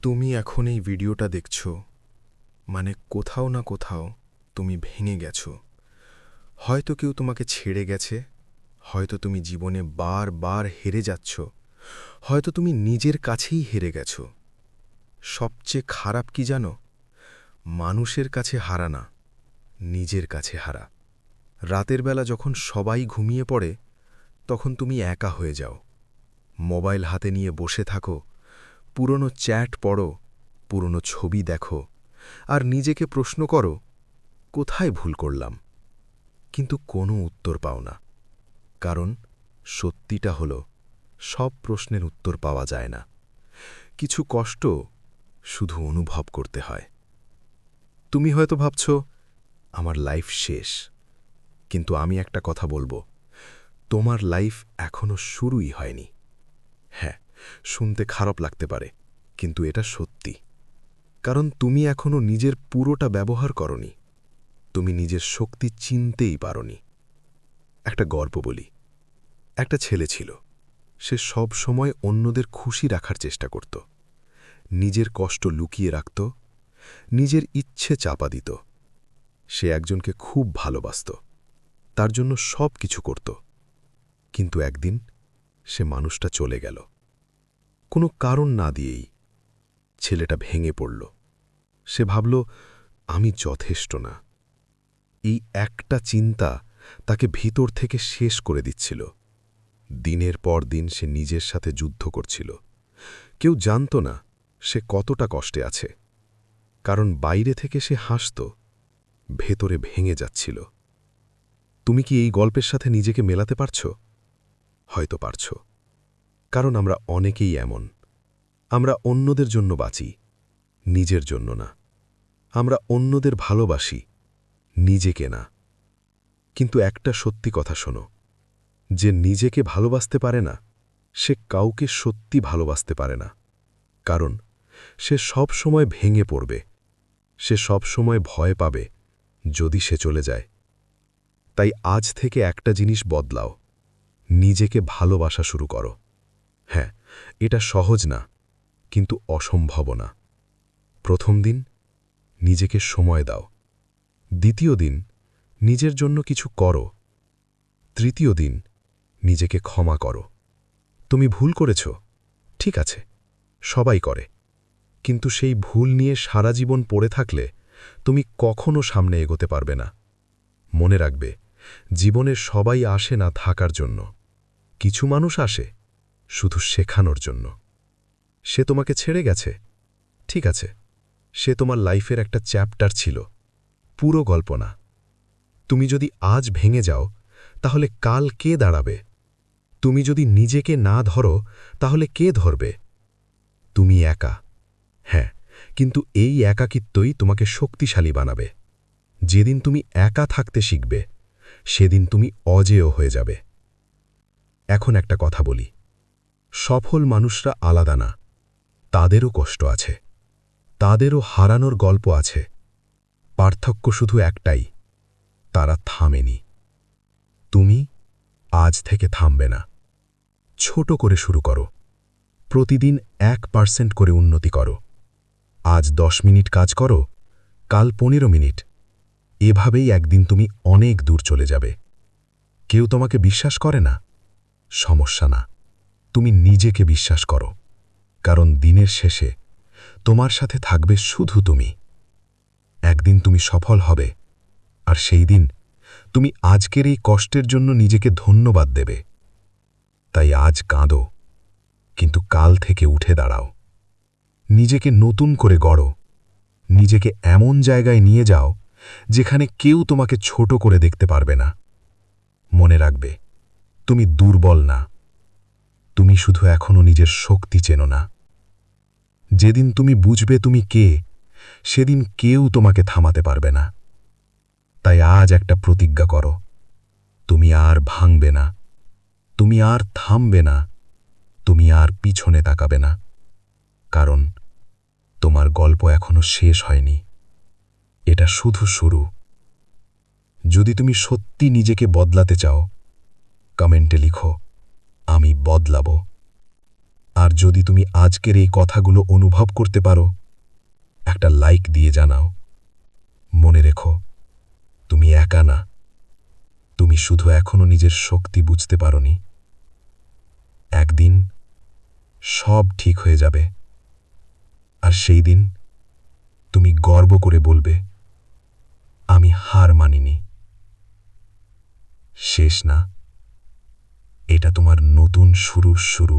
তুমি এখন এই ভিডিওটা দেখছো, মানে কোথাও না কোথাও তুমি ভেঙে গেছো। হয়তো কেউ তোমাকে ছেড়ে গেছে, হয়তো তুমি জীবনে বারবার হেরে যাচ্ছ, হয়তো তুমি নিজের কাছেই হেরে গেছো। সবচেয়ে খারাপ কি জানো? মানুষের কাছে হারা না, নিজের কাছে হারা। রাতের বেলা যখন সবাই ঘুমিয়ে পড়ে, তখন তুমি একা হয়ে যাও। মোবাইল হাতে নিয়ে বসে থাকো, পুরনো চ্যাট পড়ো, পুরনো ছবি দেখো, আর নিজেকে প্রশ্ন করো, কোথায় ভুল করলাম? কিন্তু কোনো উত্তর পাও না। কারণ সত্যিটা হলো, সব প্রশ্নের উত্তর পাওয়া যায় না। কিছু কষ্ট শুধু অনুভব করতে হয়। তুমি হয়তো ভাবছ, আমার লাইফ শেষ। কিন্তু আমি একটা কথা বলবো, তোমার লাইফ এখনো শুরুই হয়নি। হ্যাঁ, শুনতে খারাপ লাগতে পারে, কিন্তু এটা সত্যি। কারণ তুমি এখনো নিজের পুরোটা ব্যবহার করনি। তুমি নিজের শক্তি চিনতেই পারোনি। একটা গল্প বলি। একটা ছেলে ছিল, সে সব সময় অন্যদের খুশি রাখার চেষ্টা করত। নিজের কষ্ট লুকিয়ে রাখত, নিজের ইচ্ছে চাপা দিত। সে একজনকে খুব ভালোবাসত, তার জন্য সব কিছু করত। কিন্তু একদিন সে মানুষটা চলে গেল, কোনো কারণ না দিয়েই। ছেলেটা ভেঙে পড়ল। সে ভাবল, আমি যথেষ্ট না। এই একটা চিন্তা তাকে ভিতর থেকে শেষ করে দিচ্ছিল। দিনের পর দিন সে নিজের সাথে যুদ্ধ করছিল। কেউ জানত না সে কতটা কষ্টে আছে। কারণ বাইরে থেকে সে হাসত, ভেতরে ভেঙে যাচ্ছিল। তুমি কি এই গল্পের সাথে নিজেকে মেলাতে পারছ? হয়তো পারছ। কারণ আমরা অনেকেই এমন। আমরা অন্যদের জন্য বাঁচি, নিজের জন্য না। আমরা অন্যদের ভালোবাসি, নিজেকে না। কিন্তু একটা সত্যি কথা শোনো, যে নিজেকে ভালোবাসতে পারে না, সে কাউকে সত্যি ভালোবাসতে পারে না। কারণ সে সব সময় ভেঙে পড়বে, সে সব সময় ভয় পাবে যদি সে চলে যায়। তাই আজ থেকে একটা জিনিস বদলাও, নিজেকে ভালোবাসা শুরু করো। হ্যাঁ, এটা সহজ না, কিন্তু অসম্ভব না। প্রথম দিন নিজেকে সময় দাও, দ্বিতীয় দিন নিজের জন্য কিছু করো, তৃতীয় দিন নিজেকে ক্ষমা করো। তুমি ভুল করেছ, ঠিক আছে, সবাই করে। কিন্তু সেই ভুল নিয়ে সারা জীবন পড়ে থাকলে তুমি কখনো সামনে এগোতে পারবে না। মনে রাখবে, জীবনে সবাই আসে না থাকার জন্য। কিছু মানুষ আসে শুধু শেখানোর জন্য। সে তোমাকে ছেড়ে গেছে, ঠিক আছে, সে তোমার লাইফের একটা চ্যাপ্টার ছিল, পুরো গল্প না। তুমি যদি আজ ভেঙে যাও, তাহলে কাল কে দাঁড়াবে? তুমি যদি নিজেকে না ধরো, তাহলে কে ধরবে? তুমি একা, হ্যাঁ, কিন্তু এই একাকিত্বই তোমাকে শক্তিশালী বানাবে। যেদিন তুমি একা থাকতে শিখবে, সেদিন তুমি অজেয় হয়ে যাবে। এখন একটা কথা বলি, সফল মানুষরা আলাদা না। তাদেরও কষ্ট আছে, তাদেরও হারানোর গল্প আছে। পার্থক্য শুধু একটাই, তারা থামেনি। তুমি আজ থেকে থামবে না। ছোট করে শুরু করো, প্রতিদিন 1% করে উন্নতি করো। আজ 10 মিনিট কাজ করো, কাল 15 মিনিট। এভাবেই একদিন তুমি অনেক দূর চলে যাবে। কেউ তোমাকে বিশ্বাস করে না, সমস্যা না। তুমি নিজেকে বিশ্বাস করো, কারণ দিনের শেষে তোমার সাথে থাকবে শুধু তুমি। একদিন তুমি সফল হবে, আর সেই দিন তুমি আজকের এই কষ্টের জন্য নিজেকে ধন্যবাদ দেবে। তাই আজ কাঁদো, কিন্তু কাল থেকে উঠে দাঁড়াও। নিজেকে নতুন করে গড়ো, নিজেকে এমন জায়গায় নিয়ে যাও যেখানে কেউ তোমাকে ছোট করে দেখতে পারবে না। মনে রাখবে, তুমি দুর্বল না, তুমি শুধু এখনো নিজের শক্তি চেনো না। যেদিন তুমি বুঝবে তুমি কে, সেদিন কেউ তোমাকে থামাতে পারবে না। তাই আজ একটা প্রতিজ্ঞা করো, তুমি আর ভাঙবে না, তুমি আর থামবে না, তুমি আর পিছনে তাকাবে না। কারণ তোমার গল্প এখনো শেষ হয়নি, এটা শুধু শুরু। যদি তুমি সত্যি নিজেকে বদলাতে চাও, কমেন্টে লিখো, আমি বদলাবো। আর যদি তুমি আজকের এই কথাগুলো অনুভব করতে পারো, একটা লাইক দিয়ে জানাও। মনে রেখো, তুমি একা না। তুমি শুধু এখনো নিজের শক্তি বুঝতে পারোনি। একদিন সব ঠিক হয়ে যাবে, আর সেই দিন তুমি গর্ব করে বলবে, আমি হার মানিনি। শেষ না, এটা তোমার নতুন শুরু।